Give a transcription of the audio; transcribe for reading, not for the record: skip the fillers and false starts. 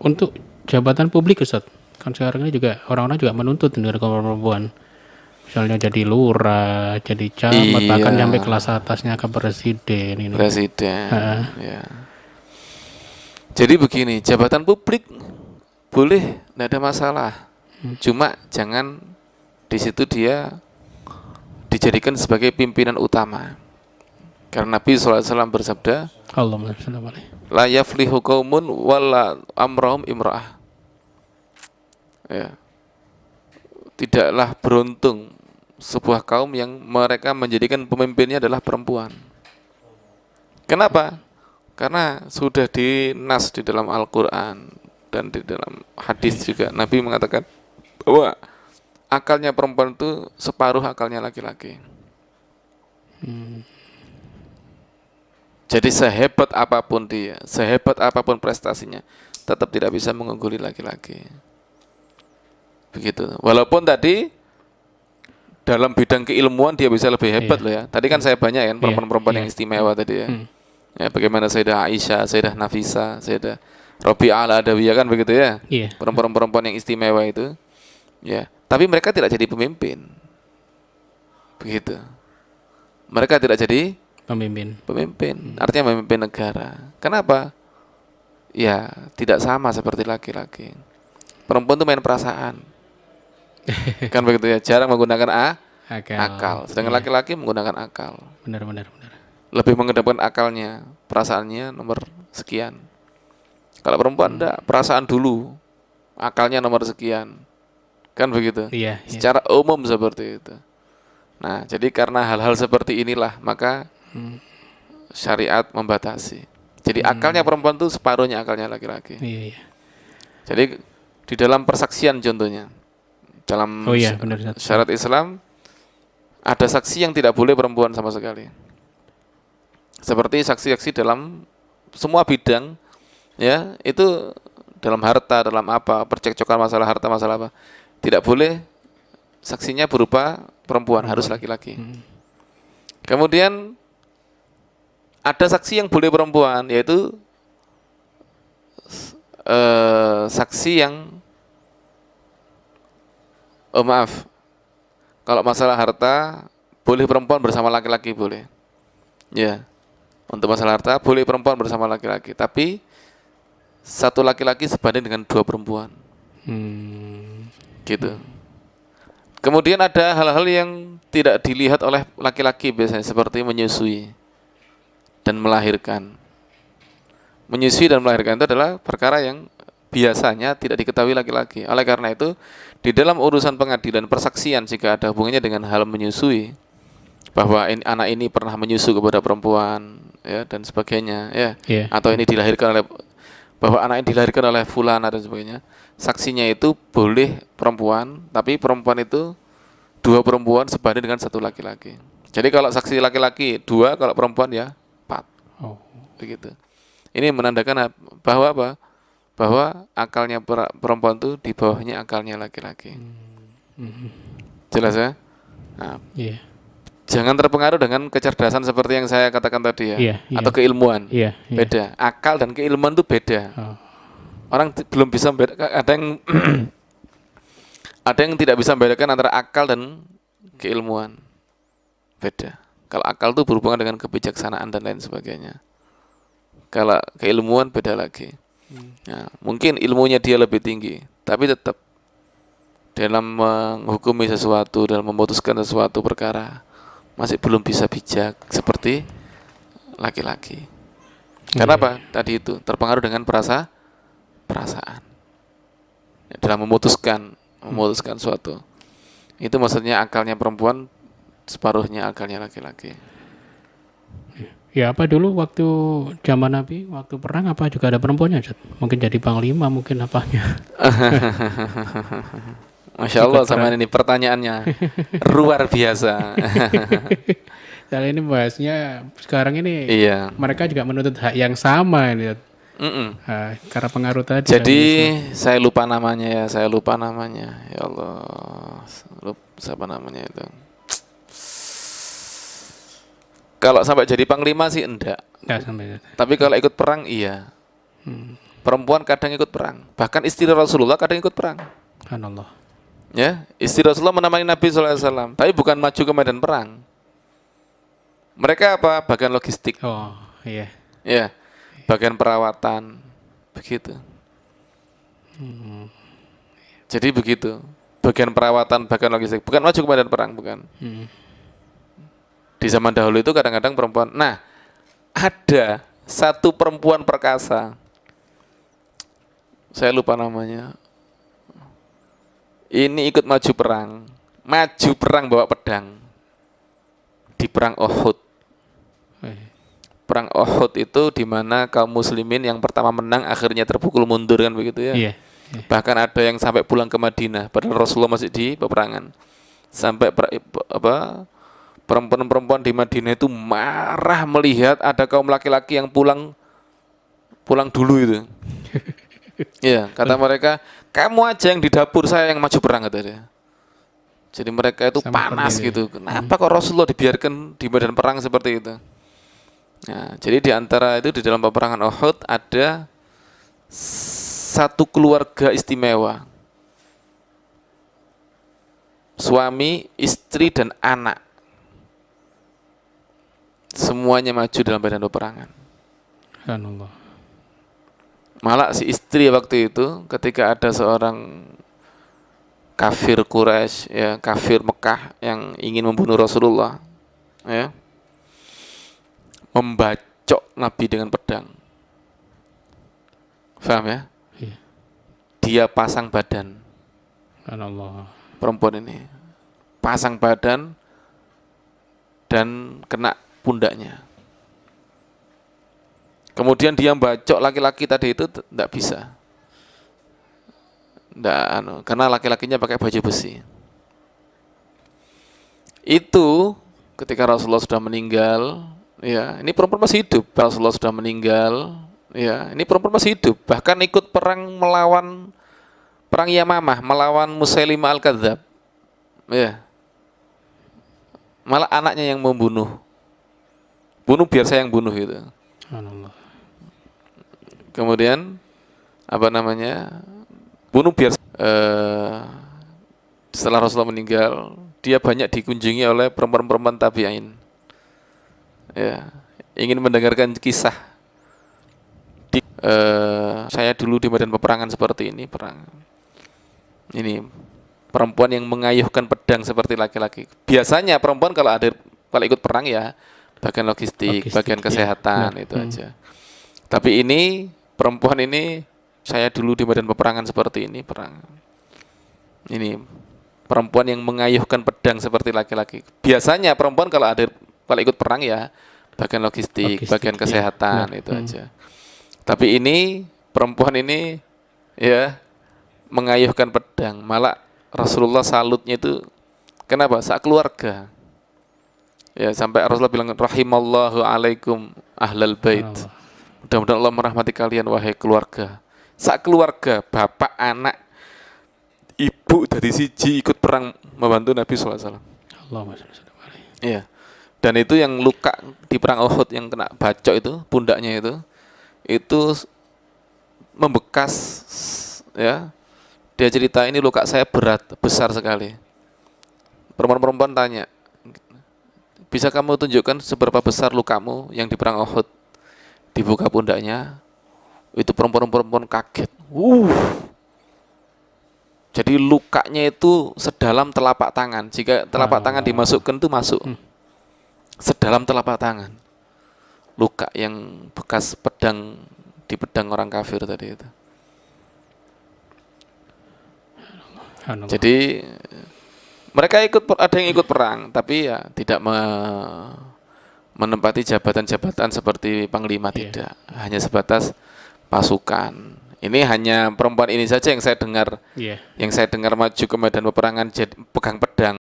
untuk jabatan publik Ustaz. Kan sekarang ini juga orang-orang juga menuntut dengan kaum perempuan. Misalnya jadi lurah, jadi camat, bahkan sampai Iya, kelas atasnya ke presiden ini. presiden. Ya. Jadi begini, jabatan publik boleh, tidak ada masalah. Cuma jangan di situ dia dijadikan sebagai pimpinan utama. Karena Nabi SAW bersabda, Allahumma shalli alaihi. la yaflihu qaumun wala amrahum imra'ah. Ya. Tidaklah beruntung sebuah kaum yang mereka menjadikan pemimpinnya adalah perempuan. Kenapa? Karena sudah dinas di dalam Al-Quran dan di dalam hadis juga Nabi mengatakan bahwa akalnya perempuan itu separuh akalnya laki-laki. Jadi sehebat apapun dia, sehebat apapun prestasinya, tetap tidak bisa mengungguli laki-laki. Begitu. Walaupun tadi dalam bidang keilmuan dia bisa lebih hebat loh ya. Tadi kan saya banyak kan perempuan-perempuan yang istimewa tadi ya. Ya, bagaimana Sayyidah Aisyah, Sayyidah Nafisa, Sayyidah Rabi'ah Al-Adawiyah kan begitu ya. Perempuan-perempuan yang istimewa itu. Ya, tapi mereka tidak jadi pemimpin. Begitu. Mereka tidak jadi pemimpin. Artinya memimpin negara. Kenapa? Ya, tidak sama seperti laki-laki. Perempuan itu main perasaan. Kan begitu ya, jarang menggunakan akal. Sedangkan laki-laki menggunakan akal. Benar. Lebih mengedepankan akalnya, perasaannya nomor sekian. Kalau perempuan enggak, perasaan dulu, akalnya nomor sekian. Kan begitu? Secara umum seperti itu. Nah, jadi karena hal-hal seperti inilah, maka syariat membatasi. Jadi akalnya perempuan itu separuhnya akalnya laki-laki. Jadi di dalam persaksian contohnya, dalam syarat Islam, ada saksi yang tidak boleh perempuan sama sekali. Seperti saksi-saksi dalam semua bidang, ya itu dalam harta, dalam apa, percekcokan masalah harta, masalah apa, tidak boleh saksinya berupa perempuan, harus laki-laki. Kemudian ada saksi yang boleh perempuan, yaitu saksi yang kalau masalah harta boleh perempuan bersama laki-laki boleh, ya. Untuk masalah harta boleh perempuan bersama laki-laki, tapi satu laki-laki sebanding dengan dua perempuan. Gitu. Kemudian ada hal-hal yang tidak dilihat oleh laki-laki biasanya, seperti menyusui dan melahirkan. Menyusui dan melahirkan itu adalah perkara yang biasanya tidak diketahui laki-laki. Oleh karena itu, di dalam urusan pengadilan persaksian jika ada hubungannya dengan hal menyusui, bahwa anak ini pernah menyusu kepada perempuan, ya, dan sebagainya, ya, atau ini dilahirkan oleh, bahwa anak ini dilahirkan oleh fulana dan sebagainya, saksinya itu boleh perempuan, tapi perempuan itu dua perempuan sebanding dengan satu laki-laki. Jadi kalau saksi laki-laki 2, kalau perempuan ya 4. Begitu. Ini menandakan bahwa apa? Bahwa akalnya perempuan itu di bawahnya akalnya laki-laki. Jelas ya? Nah, jangan terpengaruh dengan kecerdasan seperti yang saya katakan tadi ya, atau keilmuan. Beda. Akal dan keilmuan itu beda. Orang belum bisa membedakan, ada yang tidak bisa membedakan antara akal dan keilmuan. Beda. Kalau akal itu berhubungan dengan kebijaksanaan dan lain sebagainya. Kalau keilmuan beda lagi. Nah, mungkin ilmunya dia lebih tinggi, tapi tetap dalam menghukumi sesuatu, dalam memutuskan sesuatu perkara masih belum bisa bijak seperti laki-laki. Kenapa? Tadi itu terpengaruh dengan perasaan dalam memutuskan suatu. Itu maksudnya akalnya perempuan separuhnya akalnya laki-laki. Ya, apa dulu waktu zaman Nabi, waktu perang apa juga ada perempuannya, Ustaz? Mungkin jadi panglima, mungkin apanya. Masya Allah, sama ini pertanyaannya luar biasa. Soalnya ini bahasnya sekarang ini, mereka juga menuntut hak yang sama ini. Karena pengaruh tadi. Jadi saya lupa namanya ya, ya Allah, siapa namanya itu? Kalau sampai jadi panglima sih enggak sampai. Tapi kalau ikut perang iya. perempuan kadang ikut perang. Bahkan istri Rasulullah kadang ikut perang. Subhanallah. Ya, istri Rasulullah menemani Nabi SAW, tapi bukan maju ke medan perang. Mereka apa? Bagian logistik. Oh, iya. Ya, bagian perawatan, begitu. Jadi begitu. Bagian perawatan, bagian logistik. Bukan maju ke medan perang, bukan. Di zaman dahulu itu kadang-kadang perempuan. Nah, ada satu perempuan perkasa, saya lupa namanya, ini ikut maju perang bawa pedang di perang Uhud. Perang Uhud itu di mana kaum muslimin yang pertama menang akhirnya terpukul mundur, kan begitu ya. Iya. Bahkan ada yang sampai pulang ke Madinah padahal Rasulullah masih di peperangan. Sampai perempuan-perempuan di Madinah itu marah melihat ada kaum laki-laki yang pulang dulu itu. Ya, kata mereka, kamu aja yang di dapur, saya yang maju perang, kata dia. Jadi mereka itu Sama panas seperti itu. gitu. Kenapa kok Rasulullah dibiarkan di medan perang seperti itu? Nah, jadi di antara itu di dalam peperangan Uhud ada satu keluarga istimewa. Suami, istri, dan anak. Semuanya maju dalam medan peperangan. Subhanallah. Malah si istri waktu itu ketika ada seorang kafir Quraisy, ya, kafir Mekah yang ingin membunuh Rasulullah, ya, membacok Nabi dengan pedang. Paham ya? Iya. Dia pasang badan. Subhanallah. Perempuan ini pasang badan dan kena pundaknya. Kemudian dia bacok laki-laki tadi itu tidak bisa. Karena laki-lakinya pakai baju besi. Itu ketika Rasulullah sudah meninggal, ya, ini perempuan masih hidup. Rasulullah sudah meninggal, ya, ini perempuan masih hidup. Bahkan ikut perang melawan perang Yamamah, melawan Musailimah Al-Kadzab. Ya. Malah anaknya yang membunuh. Bunuh biar saya yang bunuh gitu. Subhanallah. Kemudian bunuh biar setelah Rasulullah meninggal, dia banyak dikunjungi oleh perempuan-perempuan tabi'in. Ya, ingin mendengarkan kisah. Saya dulu di medan peperangan seperti ini, perang. Ini perempuan yang mengayuhkan pedang seperti laki-laki. Biasanya perempuan kalau ikut perang ya bagian logistik, bagian kesehatan, ya. itu aja. Tapi ini perempuan ini, saya dulu di medan peperangan seperti ini, perang. Ini perempuan yang mengayuhkan pedang seperti laki-laki. Biasanya perempuan kalau ikut perang ya bagian logistik, bagian kesehatan, itu aja. Tapi ini perempuan ini ya mengayuhkan pedang. Malah Rasulullah salutnya itu kenapa? Sekeluarga. Ya, sampai Rasulullah bilang rahimallahu alaikum ahlal bait. Mudah-mudahan Allah merahmati kalian wahai keluarga. Sekeluarga, bapak, anak, ibu dari siji ikut perang membantu Nabi SAW. Iya. Dan itu yang luka di perang Uhud yang kena bacok itu, pundaknya itu membekas, ya. Dia cerita, ini luka saya besar sekali. Perempuan-perempuan tanya, bisa kamu tunjukkan seberapa besar lukamu yang di perang Uhud? Dibuka pundaknya, itu perempuan-perempuan kaget. Jadi lukanya itu sedalam telapak tangan. Jika telapak tangan dimasukkan itu masuk. Sedalam telapak tangan. Luka yang bekas di pedang orang kafir tadi itu. Jadi mereka ada yang ikut perang, tapi ya tidak menempati jabatan-jabatan seperti panglima, tidak. Hanya sebatas pasukan. Ini hanya perempuan ini saja yang saya dengar, yang saya dengar maju ke medan peperangan pegang pedang.